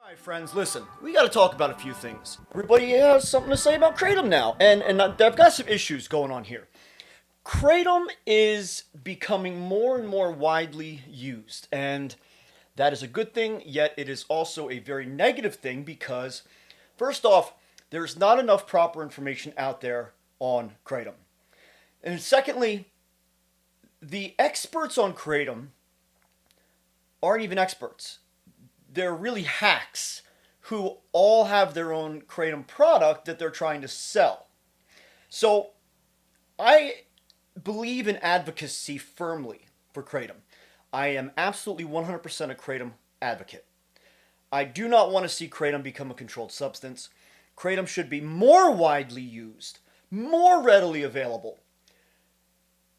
Hi friends, listen, we gotta talk about a few things. Everybody has something to say about Kratom now, and I've got some issues going on here. Kratom is becoming more and more widely used, and that is a good thing, yet it is also a very negative thing because, first off, there's not enough proper information out there on Kratom. And secondly, the experts on Kratom aren't even experts. They're really hacks who all have their own Kratom product that they're trying to sell. So I believe in advocacy firmly for Kratom. I am absolutely 100% a Kratom advocate. I do not want to see Kratom become a controlled substance. Kratom should be more widely used, more readily available.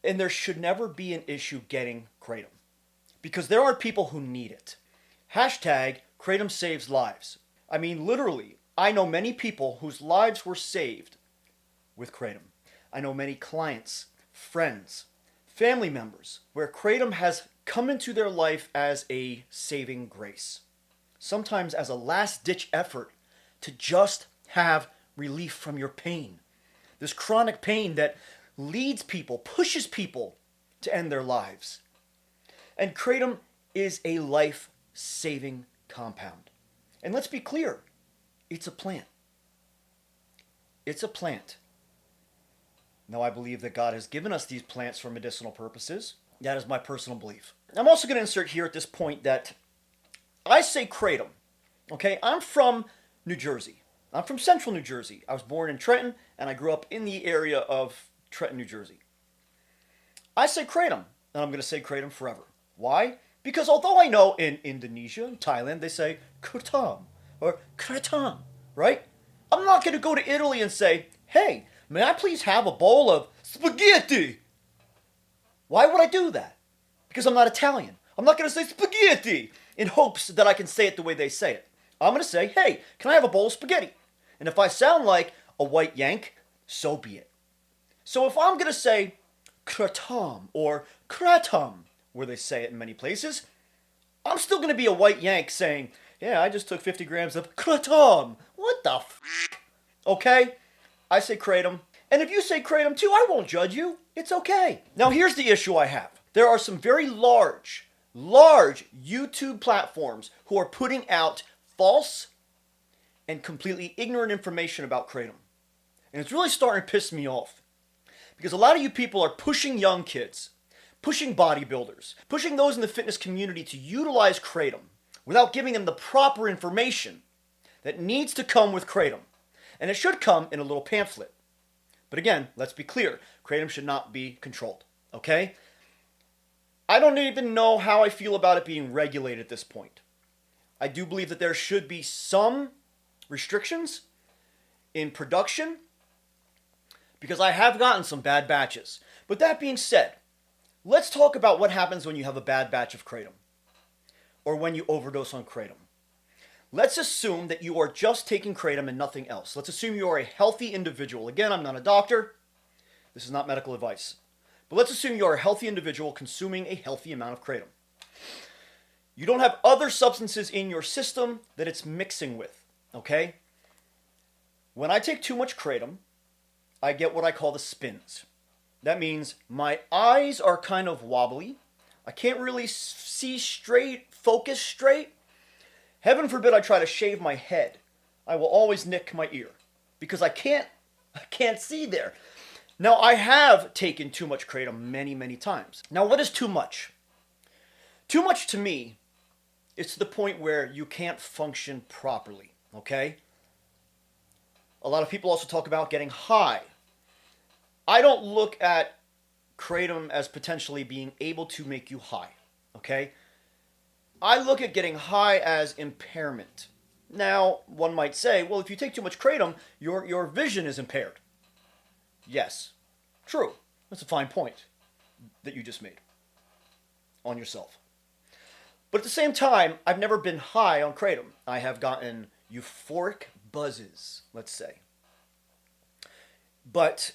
And there should never be an issue getting Kratom because there are people who need it. Hashtag Kratom saves lives. I mean, literally, I know many people whose lives were saved with Kratom. I know many clients, friends, family members, where Kratom has come into their life as a saving grace. Sometimes as a last-ditch effort to just have relief from your pain. This chronic pain that leads people, pushes people to end their lives. And Kratom is a life-saving compound. And let's be clear, it's a plant. It's a plant. Now, I believe that God has given us these plants for medicinal purposes. That is my personal belief. I'm also going to insert here at this point that I say Kratom. Okay, I'm from New Jersey. I'm from central New Jersey. I was born in Trenton, and I grew up in the area of Trenton, New Jersey. I say Kratom, and I'm going to say Kratom forever. Why? Because although I know in Indonesia and Thailand they say KRATOM or KRATOM, right? I'm not going to go to Italy and say, hey, may I please have a bowl of spaghetti? Why would I do that? Because I'm not Italian. I'm not going to say spaghetti in hopes that I can say it the way they say it. I'm going to say, hey, can I have a bowl of spaghetti? And if I sound like a white Yank, so be it. So if I'm going to say KRATOM or KRATOM, where they say it in many places, I'm still going to be a white Yank saying, yeah, I just took 50 grams of KRATOM. What the f***? Okay? I say Kratom. And if you say Kratom too, I won't judge you. It's okay. Now here's the issue I have. There are some very large YouTube platforms who are putting out false and completely ignorant information about Kratom. And it's really starting to piss me off. Because a lot of you people are pushing young kids, pushing bodybuilders, pushing those in the fitness community to utilize Kratom without giving them the proper information that needs to come with Kratom. And it should come in a little pamphlet. But again, let's be clear. Kratom should not be controlled. Okay? I don't even know how I feel about it being regulated at this point. I do believe that there should be some restrictions in production because I have gotten some bad batches. But that being said, let's talk about what happens when you have a bad batch of Kratom or when you overdose on Kratom. Let's assume that you are just taking Kratom and nothing else. Let's assume you are a healthy individual. Again, I'm not a doctor. This is not medical advice. But let's assume you are a healthy individual consuming a healthy amount of Kratom. You don't have other substances in your system that it's mixing with, okay? When I take too much Kratom, I get what I call the spins. That means my eyes are kind of wobbly. I can't really see straight, focus straight. Heaven forbid I try to shave my head. I will always nick my ear because I can't see there. Now, I have taken too much Kratom many, many times. Now, what is too much? Too much to me is to the point where you can't function properly, okay? A lot of people also talk about getting high. I don't look at Kratom as potentially being able to make you high, okay? I look at getting high as impairment. Now, one might say, well, if you take too much Kratom, your vision is impaired. Yes, true. That's a fine point that you just made on yourself. But at the same time, I've never been high on Kratom. I have gotten euphoric buzzes, let's say. But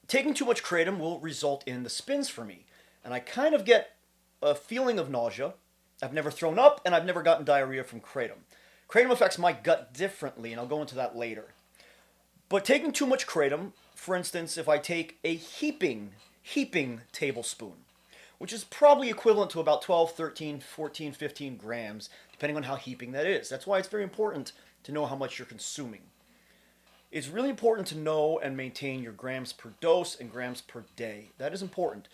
taking too much Kratom will result in the spins for me. And I kind of get a feeling of nausea. I've never thrown up, and I've never gotten diarrhea from Kratom. Kratom affects my gut differently, and I'll go into that later. But taking too much kratom, for instance, if I take a heaping tablespoon, which is probably equivalent to about 12, 13, 14, 15 grams, depending on how heaping that is. That's why it's very important to know how much you're consuming. It's really important to know and maintain your grams per dose and grams per day. That is important.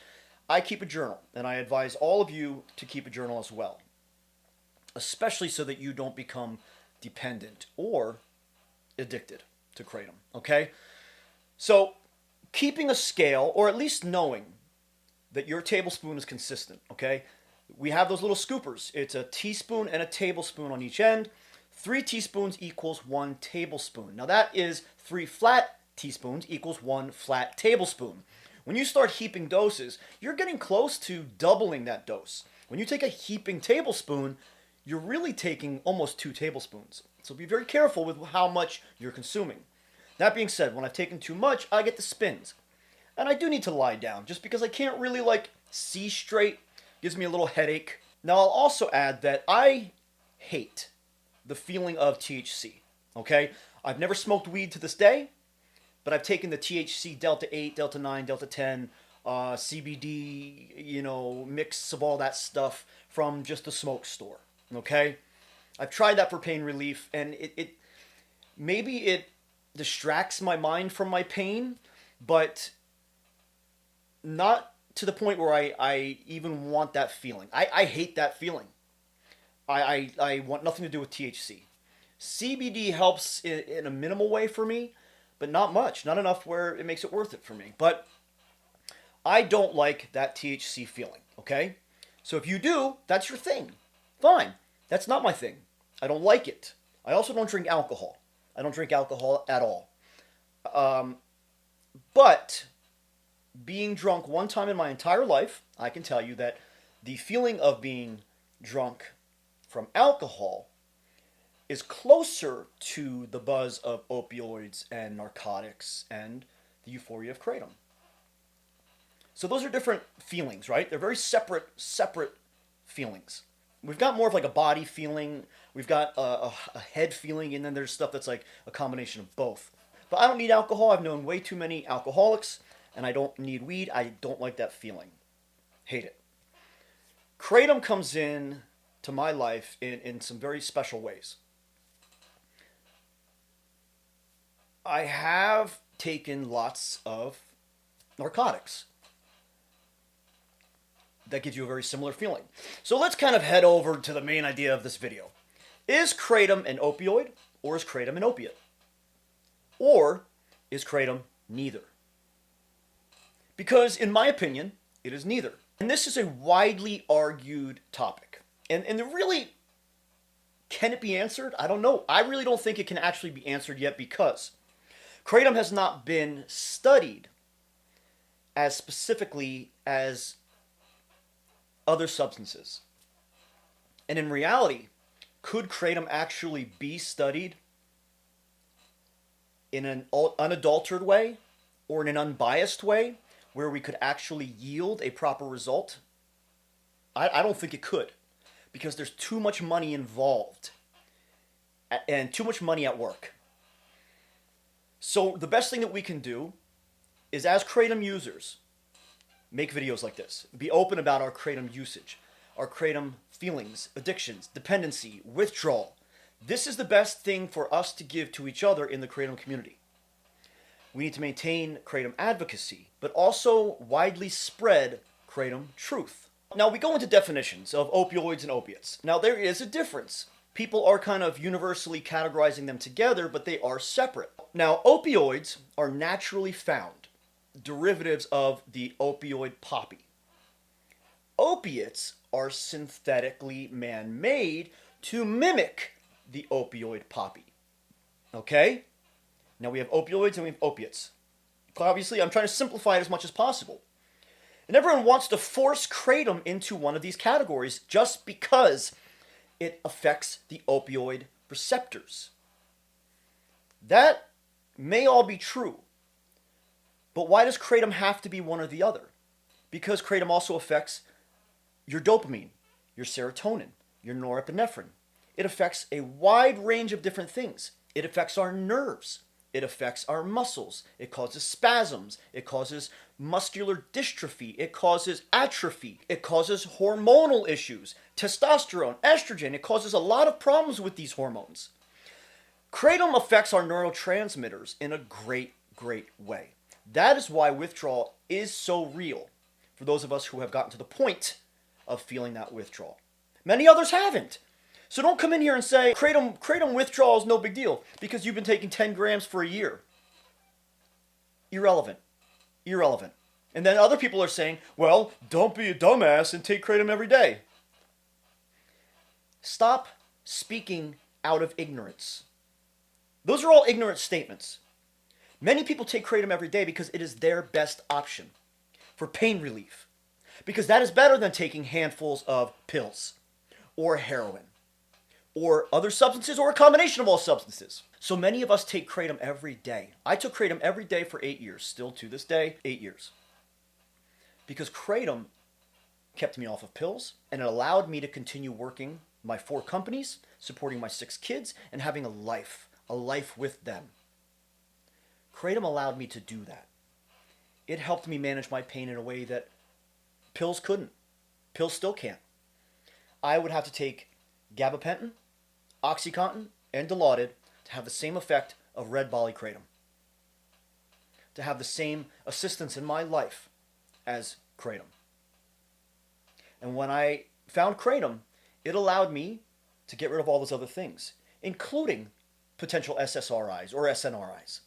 I keep a journal, and I advise all of you to keep a journal as well, especially so that you don't become dependent or addicted to kratom, okay? So keeping a scale, or at least knowing that your tablespoon is consistent, okay? We have those little scoopers. It's a teaspoon and a tablespoon on each end. 3 teaspoons equals 1 tablespoon. Now that is 3 flat teaspoons equals 1 flat tablespoon. When you start heaping doses, you're getting close to doubling that dose. When you take a heaping tablespoon, you're really taking almost 2 tablespoons. So be very careful with how much you're consuming. That being said, when I've taken too much, I get the spins. And I do need to lie down just because I can't really see straight. Gives me a little headache. Now I'll also add that I hate the feeling of THC, okay? I've never smoked weed to this day, but I've taken the THC Delta 8, Delta 9, Delta 10, CBD, mix of all that stuff from just a smoke store, okay? I've tried that for pain relief, and maybe it distracts my mind from my pain, but not to the point where I even want that feeling. I hate that feeling. I want nothing to do with THC. CBD helps in a minimal way for me, but not much. Not enough where it makes it worth it for me. But I don't like that THC feeling, okay? So if you do, that's your thing. Fine. That's not my thing. I don't like it. I also don't drink alcohol. I don't drink alcohol at all. But being drunk one time in my entire life, I can tell you that the feeling of being drunk from alcohol is closer to the buzz of opioids and narcotics and the euphoria of kratom. So those are different feelings, right? They're very separate feelings. We've got more of a body feeling, we've got a head feeling, and then there's stuff that's like a combination of both. But I don't need alcohol. I've known way too many alcoholics, and I don't need weed. I don't like that feeling. Hate it. Kratom comes in to my life in some very special ways. I have taken lots of narcotics. That gives you a very similar feeling. So let's kind of head over to the main idea of this video. Is kratom an opioid, or is kratom an opiate? Or is kratom neither? Because in my opinion, it is neither. And this is a widely argued topic. And really, can it be answered? I don't know. I really don't think it can actually be answered yet because kratom has not been studied as specifically as other substances. And in reality, could kratom actually be studied in an unadulterated way or in an unbiased way where we could actually yield a proper result? I don't think it could, because there's too much money involved and too much money at work. So the best thing that we can do is, as kratom users, make videos like this. Be open about our kratom usage, our kratom feelings, addictions, dependency, withdrawal. This is the best thing for us to give to each other in the kratom community. We need to maintain kratom advocacy, but also widely spread kratom truth. Now we go into definitions of opioids and opiates. Now there is a difference. People are kind of universally categorizing them together, but they are separate. Now opioids are naturally found derivatives of the opioid poppy. Opiates are synthetically man-made to mimic the opioid poppy. Okay? Now we have opioids and we have opiates. Obviously, I'm trying to simplify it as much as possible. And everyone wants to force kratom into one of these categories just because it affects the opioid receptors. That may all be true. But why does kratom have to be one or the other? Because kratom also affects your dopamine, your serotonin, your norepinephrine. It affects a wide range of different things. It affects our nerves. It affects our muscles. It causes spasms. It causes muscular dystrophy. It causes atrophy. It causes hormonal issues, testosterone, estrogen. It causes a lot of problems with these hormones. Kratom affects our neurotransmitters in a great way. That is why withdrawal is so real for those of us who have gotten to the point of feeling that withdrawal. Many others haven't. So don't come in here and say, Kratom withdrawal is no big deal because you've been taking 10 grams for a year. Irrelevant. And then other people are saying, well, don't be a dumbass and take Kratom every day. Stop speaking out of ignorance. Those are all ignorant statements. Many people take Kratom every day because it is their best option for pain relief. Because that is better than taking handfuls of pills or heroin or other substances or a combination of all substances. So many of us take Kratom every day. I took Kratom every day for 8 years, still to this day, 8 years. Because Kratom kept me off of pills and it allowed me to continue working my 4 companies, supporting my 6 kids, and having a life with them. Kratom allowed me to do that. It helped me manage my pain in a way that pills couldn't. Pills still can't. I would have to take gabapentin, OxyContin, and Dilaudid to have the same effect of red Bali Kratom. To have the same assistance in my life as Kratom. And when I found Kratom, it allowed me to get rid of all those other things, including potential SSRIs or SNRIs.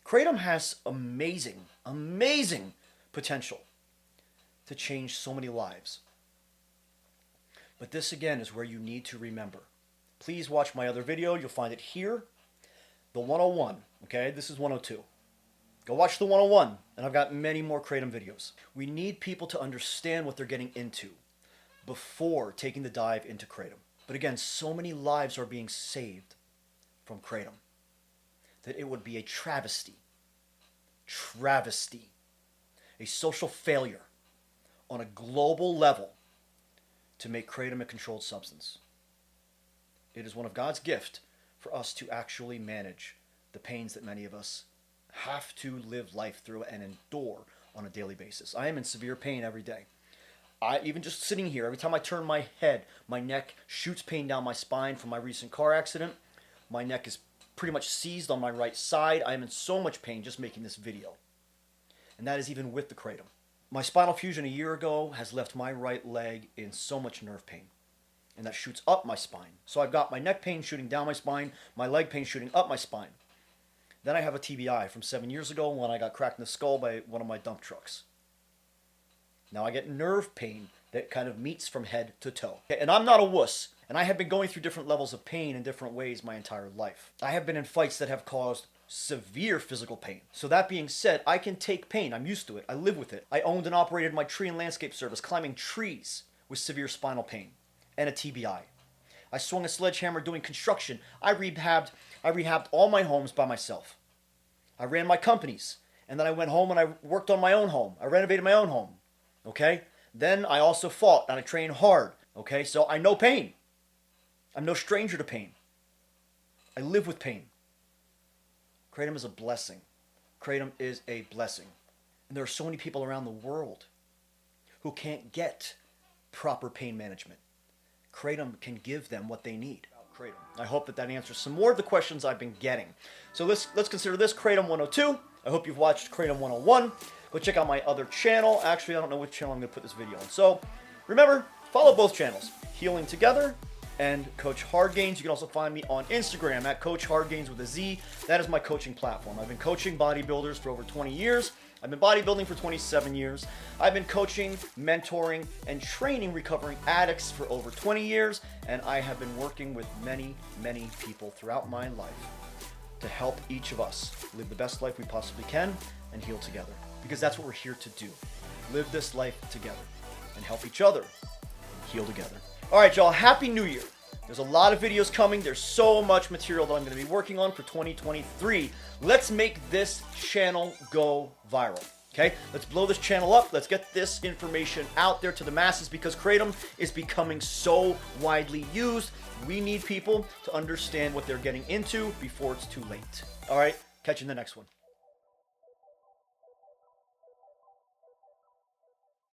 Kratom has amazing potential to change so many lives. But this again is where you need to remember. Please watch my other video. You'll find it here. The 101. Okay, this is 102. Go watch the 101. And I've got many more Kratom videos. We need people to understand what they're getting into before taking the dive into Kratom. But again, so many lives are being saved from Kratom that it would be a travesty, a social failure on a global level to make Kratom a controlled substance. It is one of God's gift for us to actually manage the pains that many of us have to live life through and endure on a daily basis. I am in severe pain every day. Even just sitting here, every time I turn my head, my neck shoots pain down my spine from my recent car accident. My neck is pretty much seized on my right side. I am in so much pain just making this video. And that is even with the Kratom. My spinal fusion a year ago has left my right leg in so much nerve pain. And that shoots up my spine. So I've got my neck pain shooting down my spine, my leg pain shooting up my spine. Then I have a TBI from 7 years ago when I got cracked in the skull by one of my dump trucks. Now I get nerve pain that kind of meets from head to toe. And I'm not a wuss. And I have been going through different levels of pain in different ways my entire life. I have been in fights that have caused severe physical pain. So that being said, I can take pain. I'm used to it. I live with it. I owned and operated my tree and landscape service, climbing trees with severe spinal pain and a TBI. I swung a sledgehammer doing construction. I rehabbed all my homes by myself. I ran my companies. And then I went home and I worked on my own home. I renovated my own home. Okay? Then I also fought and I trained hard. Okay? So I know pain. I'm no stranger to pain. I live with pain. Kratom is a blessing. Kratom is a blessing. And there are so many people around the world who can't get proper pain management. Kratom can give them what they need. Kratom. I hope that answers some more of the questions I've been getting. So let's consider this Kratom 102. I hope you've watched Kratom 101. Go check out my other channel. Actually, I don't know which channel I'm going to put this video on. So remember, follow both channels, Healing Together and Coach Hard Gains. You can also find me on Instagram at Coach Hard Gains with a Z. That is my coaching platform. I've been coaching bodybuilders for over 20 years. I've been bodybuilding for 27 years. I've been coaching, mentoring, and training recovering addicts for over 20 years. And I have been working with many, many people throughout my life to help each of us live the best life we possibly can and heal together. Because that's what we're here to do. Live this life together and help each other heal together. All right, y'all. Happy New Year. There's a lot of videos coming. There's so much material that I'm going to be working on for 2023. Let's make this channel go viral. Okay, let's blow this channel up. Let's get this information out there to the masses because Kratom is becoming so widely used. We need people to understand what they're getting into before it's too late. All right, catch you in the next one.